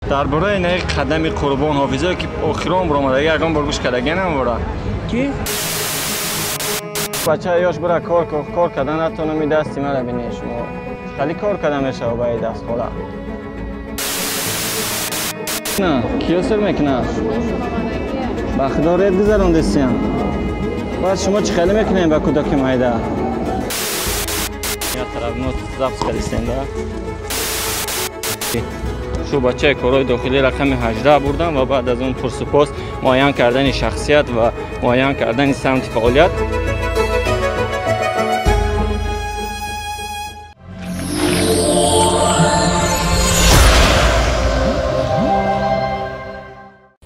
درباره این قدم قربان حافظه که آخرام برآمده یگان بار گوش کردگی نمی‌باره کی؟ بچه یاش برای کار کردن نتونه می دستی مرا بینی شما خیلی کار کردن میشه و باید دست خولا نه کیو سر میکنه؟ بخداریت گذرانده سیم باید شما چی خیلی میکنین با کودکی مایده؟ یا طرف نوت زبط کردستین ده شو بچه کارهای داخلی رقم 18 بردم و بعد از اون پرسپاس معین کردن شخصیت و معین کردن سمت فعالیت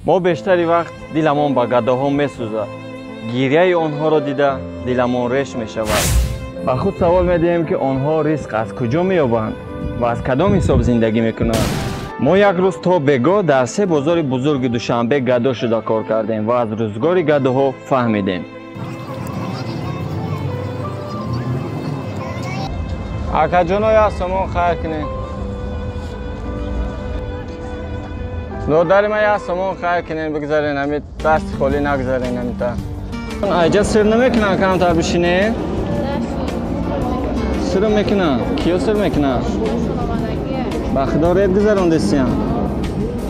ما بیشتری وقت دلمان با گداها میسوزد. گریه آنها را دیده دلمان ریش می شود. با خود سوال میدهیم که آنها رزق از کجا مییابند و از کدام حساب زندگی میکنند. ما یک روز تا بگاه در 3 بازار بزرگ دوشنبه گدا شده کار کردیم و از روزگار گداها فهمیدیم. اکا جانو یا سامان خیر کنین. داداری ما یا سامان خیر کنین بگذارین همین دست خالی نگذارین همیتا. اینجا سر نمیکنن کمتر بشینه؟ سر میکنن؟ کیو سر میکنن؟ بخداریت گذرانده سیم.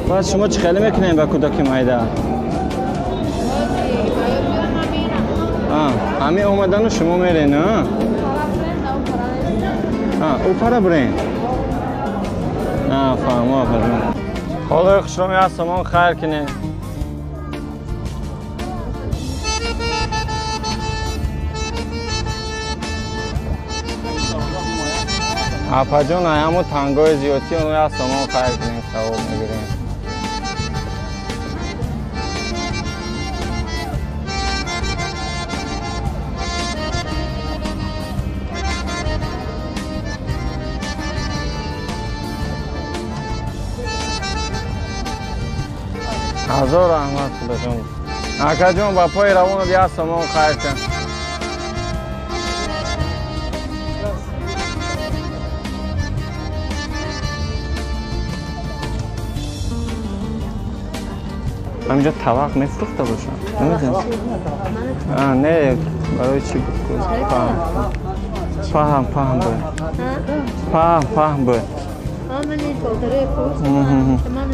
باید شما چی خیلی میکنین با کودکی مایده؟ همین اومدن و شما میرین ها؟ او پرا برین؟ فهمه فهمه. خدای خوشرامی از سامان خیر کنین. اپا جان همون تنگای زیادی اونو از سامان خیر کنین ثواب میگیرین. هزار رحمت خدا جان. اکا جان با پای روانو بیا سامان خیر کن. همینجا طبق میفروخته باشم نمیدونم نه برای چی بود فهم بود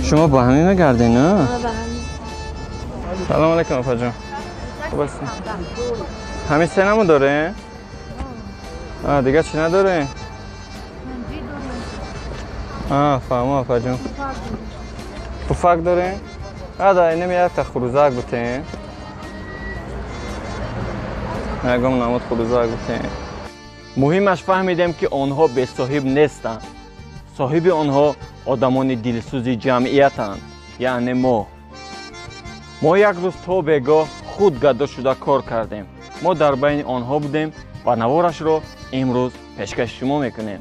شما با همین میگردین نه؟ سلام علیکم اپا جان خوب هستین؟ همین سینمو داره؟ دیگه چی نداره؟ فهم اپا جان پفک داره؟ اینه میاد تا خروزک بودین نگم نمود خروزک بودین مهمش فهمیدیم که آنها به صاحب نیستند صاحب آنها آدمان دلسوز جمعیتند یعنی ما یک روز تا بگاه خود گدا شده کار کردیم ما در بین آنها بودیم و نوارش را امروز پیشکش شما میکنیم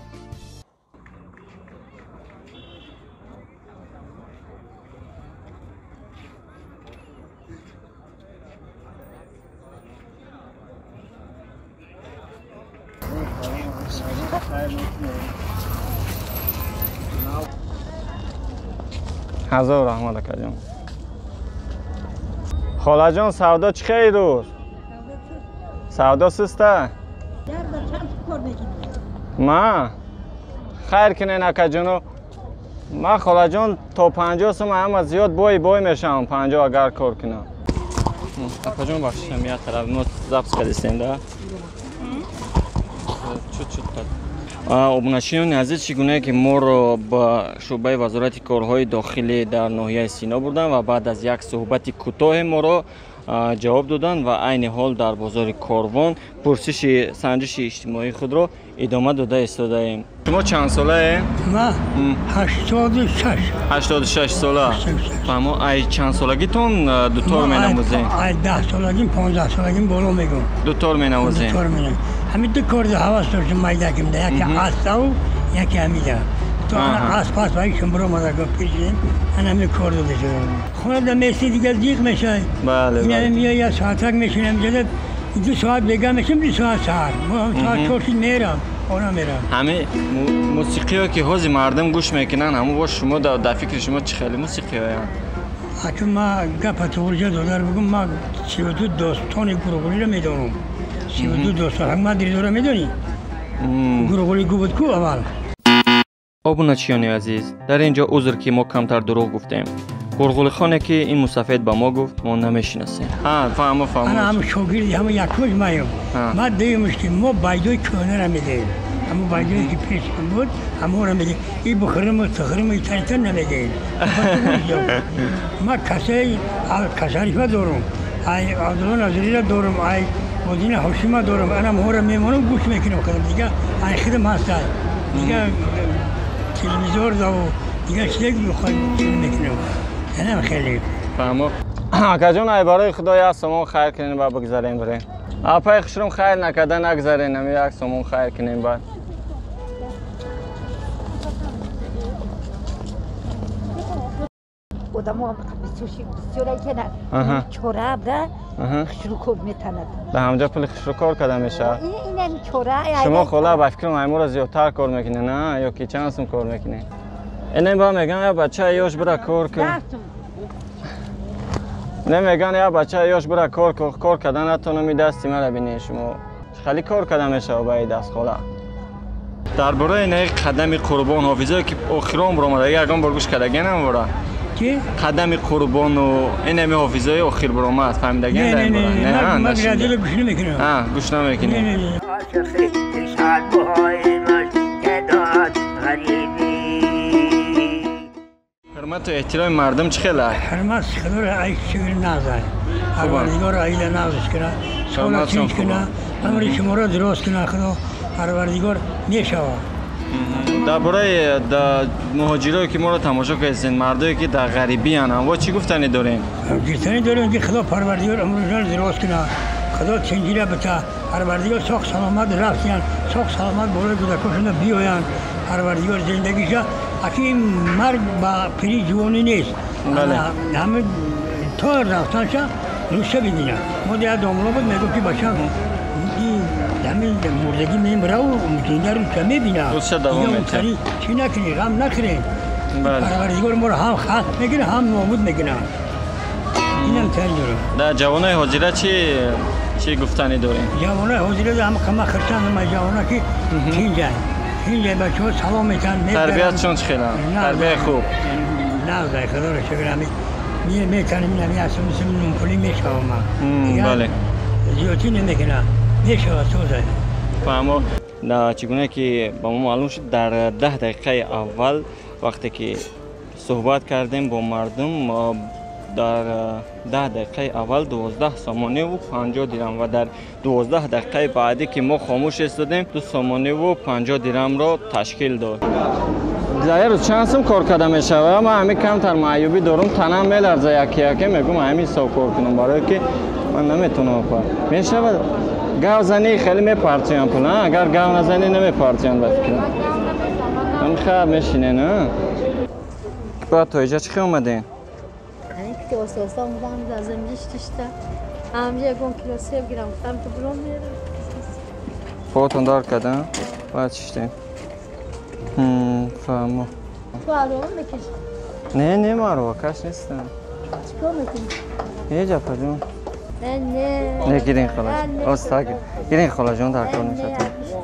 هزار رحمت اکا جان. خاله جان سودا چی خیلی روز؟ سودا سسته؟ ما خیر کنین اکا جانو ما خاله جان تا 50 سم هم زیاد بای میشم 50 اگر کار کنم اکا جان بخشم یه طرف نوت زبط کردستین ده چوت ابونشین نزدیک چگونه که ما رو با شعبه وزارت کارهای داخلی در ناحیه سینا بردن و بعد از یک صحبت کوتاه ما رو جواب دادن و عین حال در بازار کاروان پرسش سنجش اجتماعی خود را ادامه داده ایستاده ایم. شما چند ساله؟ من 86 ساله. فهمو ای چند سالگیتون دوتار می نموزین؟ ای 10 سالگیم 15 سالگیم بالا میگم. دوتار می نموزین؟ دوتار می نموزین. همین دو کار حواس داشتم مایدکم ده یکی هسته و یکی همیده. تو از پاس باید شمبرو ما دکم پیشیم همین کار داده شده. خونه میسی دیگه دیگ میشه. بله. این میاد یا ساعتک میشینم جلد 2 ساعت بگم میشم 2 ساعت سر. ما ساعت چورشید میرم. خونه میرم. همه موسیقی ها که حوض مردم گوش میکنن همون با شما در فکر شما چه خیلی موسیقی ها چون ما گپ تورجه دادر بگم ما 32 داستان گروگولی رو میدونم. 32 داستان همه دیری داره میدونی؟ گروگولی گو بود کو اول. آبونچیانی عزیز، در اینجا عذر که ما کمتر دروغ گفتیم. گرگولی خانه که این مسافد با ما گفت ما نمیشناسیم. فهمو. انا هم شاگردی هم یکوش مایم. ما دیمش که ما بایدوی کهنه را میدیم. همون بایدوی که پیش بود همون را میدیم. این بخرم و تخرم و تایتر نمیدیم. ما کساریفه دارم. ای عبدالله نظری را دارم. ای مدین حوشیما دارم. انا مهورا میمونم گوش میکنم خودم دیگه. ای خدم هستن. دیگه تلویزیون دارم. دیگه چیزی بخواهیم چیز میکنم. اینم خیلی فهمو. آقا جون ای برای خدای اسمون خیر کنین با بگذارین برین. آپای خشرم خیر نکردن نگذارین نمی اسمون خیر کنین بعد. آدم‌ها بسیاری که نه چوره بده خشرو کب میتند. به همجا پول خشرو کار کردن میشه. این چوره. شما خلا با فکرم ایمورا زیادتر کار میکنه نه یا کی چند سم کار میکنه؟ اینم با میگن یا بچه یاش برا کار کن. نمیگن یا بچه یاش برا کار کردن نتونه می دستی مرا بینی شما. خیلی کار کردن میشه با این دست خلا. درباره این قدم قربان حافظه که آخرام برام دیگه اگه برگوش کردگی نمیبره. چی؟ قدم قربان و این حافظه آخر برام است فهمیدگی نمیبره. نه من گردیل گوش نمیکنم. گوش نمیکنی. نه. حرمت و احترام مردم چه خیلی؟ حرمت خدای ای شغل نازای. پروردگار ایله نازش کنه. سوال چیز کنه. امری شما را درست کنه خدا. پروردگار میشود. درباره مهاجرایی که ما را تماشا کردین مردایی که در غریبی هستند و چی گفتنی دارین؟ گفتنی داریم که خدا پروردگار امروز درست کنه. خدا چنجیره بته. پروردگار ساخت سلامت رفتن. ساخت سلامت بالای کودکاشون بیاین. پروردگار زندگیش اکی مرگ با پری جوانی نیست. همه تا رفتنش روشه ببینن. ما دیگه داملا بود میگم که باشم همین مردگی میم راو مدینه رو که میبینم. روشه دوام میده. چی نکنی غم نکنی. پروردگار ما رو هم خاص میگیره هم نابود میکنه. اینم تری دارم. در جوانای حاضره چی گفتنی دارین؟ جوانای حاضره هم کم خرچان ما جوانا که اینجا بچه‌ها سلام میکنن. تربیتشون چه خیلی؟ تربیت خوب. نه خدا رو شکر همین میتونیم نمی اصلا مثل نونپولی میشوام ما. بله. زیادی نمیکنم. میشود سوزه. فهمو. چگونه که با ما معلوم شد در 10 دقیقه اول وقتی که صحبت کردیم با مردم در 10 دقیقه اول 12 سامانه و 50 درم و در 12 دقیقه بعدی که ما خاموش ایستادیم 2 سامانه و 50 درم را تشکیل داد. در روز چند سم کار کرده میشه و من همین کمتر معیوبی دارم تنم میلرزه یکی میگم همین سو کار کنم برای که من نمیتونم کار میشه گاو زنی خیلی میپرتیم پول اگر گاو نزنی نمیپرتیم بس من خیلی میشینه نه بعد تو اینجا چی اومدین؟ که واسه اومدم از اینجاش تشتا همجا گم کیلو سیب گرم گفتم تو برام میره فوتون دار کردن بعد چشتین فهمو تو آروم میکشی؟ نه مارو کش نیستم چیکار میکنی؟ اینجا پدون نه گیرین خلاص استاد گیرین خلاص جون در کار نشد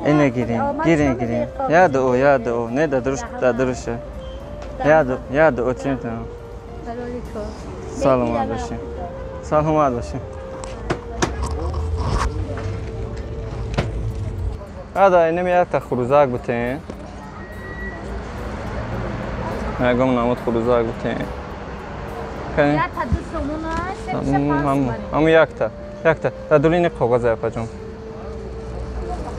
اینه گیرین یاد او نه درشه یاد او چی میتونم سلامت باشیم هذا اینم یک خروزک بوده نگم نامت خروزک بوده کنی همون یک تا دورین کاغذه پجام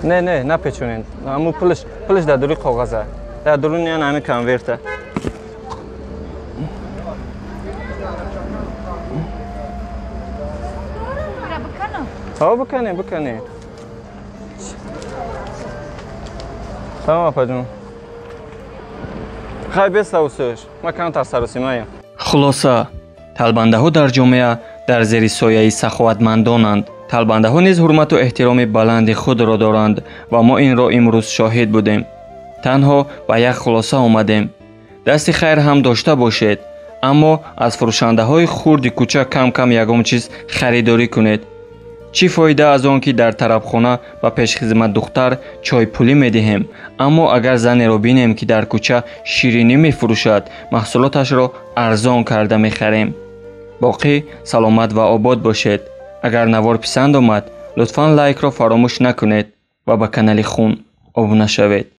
نه نپیچونین همون پلش در دوری کاغذه در دورین یعنی همین کنورته بکنی تمام پجام خیلی بیست اوسش ما کم ترسروسی مایم خلاصه طلبنده ها در جامعه در زیر سایه سخاوتمندانند талбандаҳо низ ҳурмату эҳтироми баланди худро доранд ва мо инро имрӯз шоҳид будем. танҳо ба як хулоса омадем. дасти хайр ҳам дошта бошед, аммо аз фурӯшандаҳои хурди кӯча кам кам ягон чиз харидорӣ кунед. чӣ фоида аз он ки дар тарабхона ба пешхизмат духтар чойпулӣ медиҳем, аммо агар занеро бинем ки дар кӯча ширинӣ мефурӯшад, маҳсулоташро арзон карда мехарем. боқӣ саломат ва обод бошед. агар навор писанд омад, лутфан лайкро фаромӯш накунед ва ба канали Хун обуна шавед.